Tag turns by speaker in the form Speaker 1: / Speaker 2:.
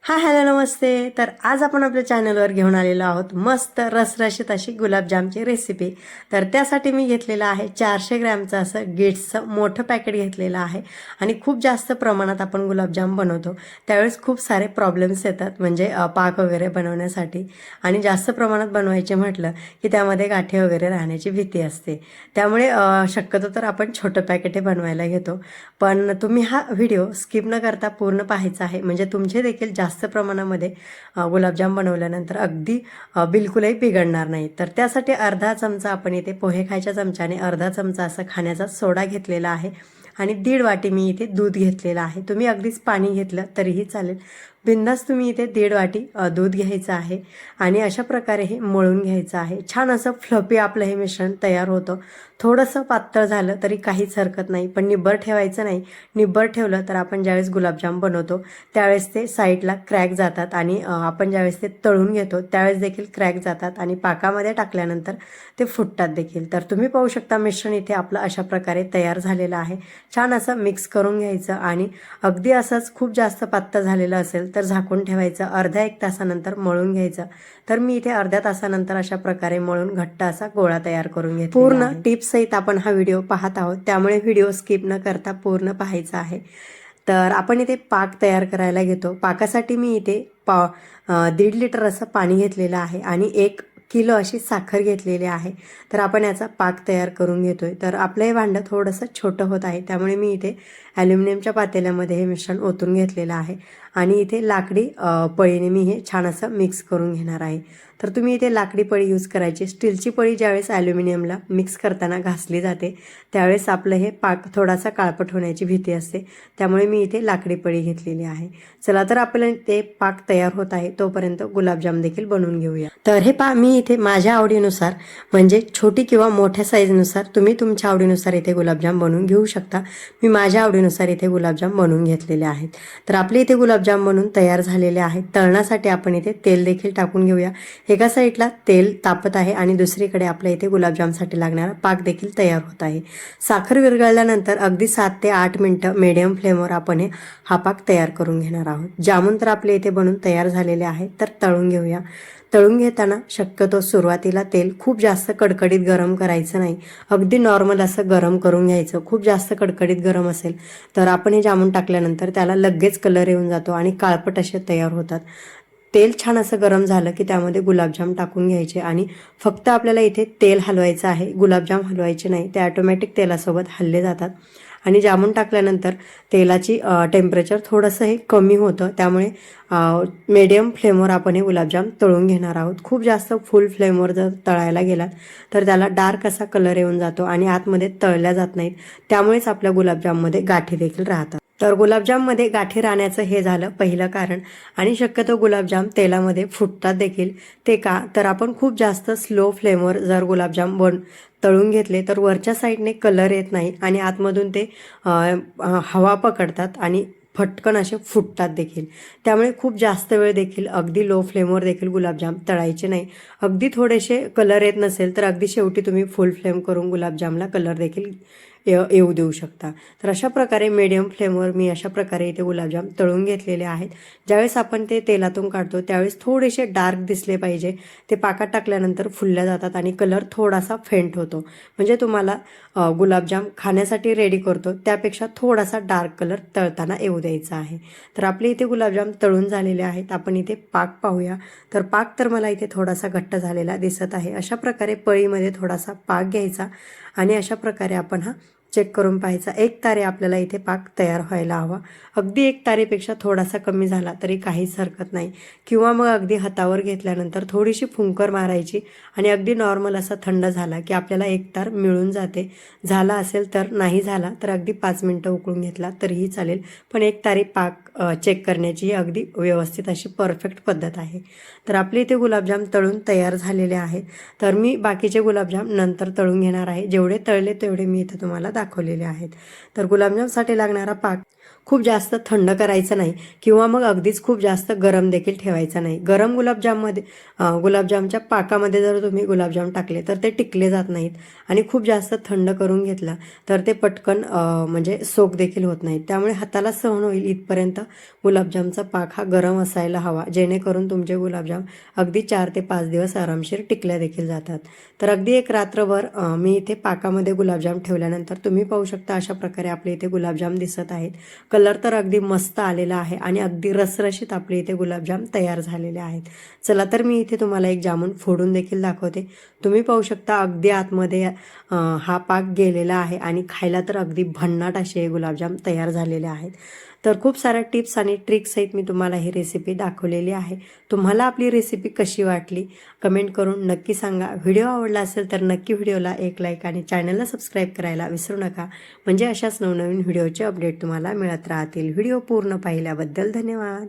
Speaker 1: Hi hello नमस्ते. तर आज आपण आपल्या चॅनलवर घेऊन आलेलो आहोत मस्त रसरशीत अशी गुलाबजामची रेसिपी. तर त्यासाठी मी घेतलेलं आहे 400 ग्रॅमचं असं गिट्सचं मोठं पॅकेट घेतलेलं आहे. आणि खूप जास्त प्रमाणात आपण गुलाबजाम बनवतो त्यावेळेस खूप सारे प्रॉब्लेम्स येतात, म्हणजे पाक वगैरे बनवण्यासाठी. आणि जास्त प्रमाणात बनवायचे म्हटलं की त्यामध्ये गाठी वगैरे राहण्याची भीती असते. त्यामुळे शक्यतो तर आपण छोटं पॅकेट हे बनवायला घेतो. पण तुम्ही हा व्हिडिओ स्किप न करता पूर्ण पाहायचा आहे, म्हणजे तुमचे देखील जास्त प्रमाणामध्ये गुलाबजाम बनवल्यानंतर अगदी बिलकुलही बिघडणार नाही. तर त्यासाठी अर्धा चमचा आपण इथे पोहे खायच्या चमच्याने अर्धा चमचा असा खाण्याचा सोडा घेतलेला आहे. आणि 1.5 वाटी मी इथे दूध घेतलेलं आहे. तुम्ही अगदीच पाणी घेतलं तरीही चालेल. बिंदास तुम्ही इथे 1.5 वाटी दूध घ्यायचं आहे. आणि अशा प्रकारे हे मळून घ्यायचं आहे. छान असं फ्लफी आपलं हे मिश्रण तयार होतं. थोडंसं पातळ झालं तरी काहीच हरकत नाही, पण निब्बर ठेवायचं नाही. निब्बर ठेवलं तर आपण ज्यावेळेस गुलाबजाम बनवतो त्यावेळेस ते साईडला क्रॅक जातात. आणि आपण ज्यावेळेस ते तळून घेतो त्यावेळेस देखील क्रॅक जातात. आणि पाकामध्ये टाकल्यानंतर ते फुटतात देखील. तर तुम्ही पाहू शकता मिश्रण इथे आपलं अशा प्रकारे तयार झालेलं आहे. छान असं मिक्स करून घ्यायचं. आणि अगदी असंच खूप जास्त पातळ झालेलं असेल तर झाकून ठेवायचं. अर्ध्या 1 तासानंतर मळून घ्यायचं. तर मी इथे अर्ध्या तासानंतर अशा प्रकारे मळून घट्ट असा गोळा तयार करून घेतला. पूर्ण टिप्स सहित आपण हा व्हिडिओ पाहत आहोत, त्यामुळे व्हिडिओ स्किप न करता पूर्ण पाहायचा आहे. तर आपण इथे पाक तयार करायला घेतो. पाकासाठी मी इथे 1.5 लिटर असं पाणी घेतलेलं आहे आणि 1 किलो अशी साखर घेतलेली आहे. तर आपण याचा पाक तयार करून घेतोय. तर आपलं हे भांडं थोडंसं छोटं होत आहे, त्यामुळे मी इथे ॲल्युमिनियमच्या पातेल्यामध्ये हे मिश्रण ओतून घेतलेलं आहे. आणि इथे लाकडी पळीने मी हे छान असं मिक्स करून घेणार आहे. तर तुम्ही इथे लाकडी पळी यूज करायची. स्टीलची पळी ज्यावेळेस ॲल्युमिनियमला मिक्स करताना घासली जाते त्यावेळेस आपलं हे पाक थोडासा काळपट होण्याची भीती असते, त्यामुळे मी इथे लाकडी पळी घेतलेली आहे. चला तर आपलं ते पाक तयार होत आहे तोपर्यंत गुलाबजाम देखील बनवून घेऊया. तर हे मी इथे माझ्या आवडीनुसार, म्हणजे छोटी किंवा मोठ्या साईजनुसार तुम्ही तुमच्या आवडीनुसार इथे गुलाबजाम बनवून घेऊ शकता. मी माझ्या आवडीनुसार इथे गुलाबजाम बनवून घेतलेले आहेत. तर आपले इथे गुलाबजाम बनवून तयार झालेले आहेत. तळण्यासाठी आपण इथे तेल देखील टाकून घेऊया. एका साईडला तेल तापत आहे आणि दुसरीकडे आपल्या इथे गुलाबजामसाठी लागणारा पाक देखील तयार होत आहे. साखर विरघळल्यानंतर अगदी 7 ते 8 मिनिटं मीडियम फ्लेमवर आपण हा पाक तयार करून घेणार आहोत. जामून तर आपले इथे बनून तयार झालेले आहेत. तर तळून घेऊया. तळून घेताना शक्यतो सुरुवातीला तेल खूप जास्त कडकडीत गरम करायचं नाही, अगदी नॉर्मल असं गरम करून घ्यायचं. खूप जास्त कडकडीत गरम असेल तर आपण हे जामून टाकल्यानंतर त्याला लगेच कलर येऊन जातो आणि काळपट असे तयार होतात. तेल छान असं गरम झालं की त्यामध्ये गुलाबजाम टाकून घ्यायचे आणि फक्त आपल्याला इथे तेल हलवायचं आहे, गुलाबजाम हलवायचे नाही. ते ऑटोमॅटिक तेलासोबत हलले जातात. आणि जामून टाकल्यानंतर तेलाची टेम्परेचर थोडंसं हे कमी होतं, त्यामुळे मीडियम फ्लेमवर आपण हे गुलाबजाम तळून घेणार आहोत. खूप जास्त फुल फ्लेमवर जर तळायला गेलात तर त्याला डार्क असा कलर येऊन जातो आणि आतमध्ये तळल्या जात नाहीत. त्यामुळेच आपल्या गुलाबजाममध्ये गाठी देखील राहतात. तर गुलाबजाममध्ये गाठी राहण्याचं हे झालं पहिलं कारण. आणि शक्यतो गुलाबजाम तेलामध्ये फुटतात देखील. ते का तर आपण खूप जास्त स्लो फ्लेमवर जर गुलाबजाम तळून घेतले तर वरच्या साईडने कलर येत नाही आणि आतमधून ते हवा पकडतात आणि फटकन असे फुटतात देखील. त्यामुळे खूप जास्त वेळ देखील अगदी लो फ्लेमवर देखील गुलाबजाम तळायचे नाही. अगदी थोडेसे कलर येत नसेल तर अगदी शेवटी तुम्ही फुल फ्लेम करून गुलाबजामला कलर देखील येऊ देऊ शकता. तर अशा प्रकारे मीडियम फ्लेमवर मी अशा प्रकारे इथे गुलाबजाम तळून घेतलेले आहेत. ज्यावेळेस आपण ते तेलातून काढतो त्यावेळेस थोडेसे डार्क दिसले पाहिजे. ते पाकात टाकल्यानंतर फुलल्या जातात आणि कलर थोडासा फेंट होतो. म्हणजे तुम्हाला गुलाबजाम खाण्यासाठी रेडी करतो त्यापेक्षा थोडासा डार्क कलर तळताना येऊ द्यायचा आहे. तर आपले इथे गुलाबजाम तळून झालेले आहेत. आपण इथे पाक पाहूया. तर पाक तर मला इथे थोडासा घट्ट झालेला दिसत आहे. अशा प्रकारे पळीमध्ये थोडासा पाक घ्यायचा आणि अशा प्रकारे आपण हा चेक करून पाहायचा. 1 तारे आपल्याला इथे पाक तयार व्हायला हवा. अगदी 1 तारेपेक्षा थोडासा कमी झाला तरी काहीच हरकत नाही. किंवा मग अगदी हातावर घेतल्यानंतर थोडीशी फुंकर मारायची आणि अगदी नॉर्मल असा थंड झाला की आपल्याला 1 तार मिळून जाते. झाला असेल तर, नाही झाला तर अगदी 5 मिनिटं उकळून घेतला तरीही चालेल. पण 1 तारी पाक चेक करण्याची अगदी व्यवस्थित अशी परफेक्ट पद्धत आहे. तर आपले इथे गुलाबजाम तळून तयार झालेले आहेत. तर मी बाकीचे गुलाबजाम नंतर तळून घेणार आहे. जेवढे तळले तेवढे मी इथे तुम्हाला दाखवलेले आहेत. तर गुलाबजामसाठी लागणारा पाक खूप जास्त थंड करायचं नाही किंवा मग अगदीच खूप जास्त गरम देखील ठेवायचं नाही. गरम गुलाबजामच्या पाकामध्ये जर तुम्ही गुलाबजाम टाकले तर ते टिकले जात नाहीत आणि खूप जास्त थंड करून घेतला तर ते पटकन म्हणजे सोक देखील होत नाहीत. त्यामुळे हाताला सहन होईल इथपर्यंत गुलाबजामचा पाक हा गरम असायला हवा, जेणेकरून तुमचे गुलाबजाम अगदी 4 ते 5 दिवस आरामशीर टिकल्या देखील जातात. तर अगदी एक रात्रभर मी इथे पाकामध्ये गुलाबजाम ठेवल्यानंतर तुम्ही पाहू शकता अशा प्रकारे आपले इथे गुलाबजाम दिसत आहेत. कलर तर अगदी मस्त आलेला आहे आणि अगदी रसरशीत आपले इथे गुलाबजाम तयार झालेले आहेत. चला तर मी इथे तुम्हाला एक जामून फोडून देखील दाखवते. तुम्ही पाहू शकता अगदी आतमध्ये हा पाक गेलेला आहे आणि खायला तर अगदी भन्नाट असे हे गुलाबजाम तयार झालेले आहेत. तर खूप साऱ्या टिप्स आणि ट्रिक्स सहित मी तुम्हाला ही रेसिपी दाखवलेली आहे. तुम्हाला आपली रेसिपी कशी वाटली कमेंट करून नक्की सांगा. व्हिडिओ आवडला असेल तर नक्की व्हिडिओला एक लाईक आणि चॅनलला सबस्क्राईब करायला विसरू नका, म्हणजे अशाच नवनवीन व्हिडिओचे अपडेट तुम्हाला मिळत राहतील. व्हिडिओ पूर्ण पाहिल्याबद्दल धन्यवाद.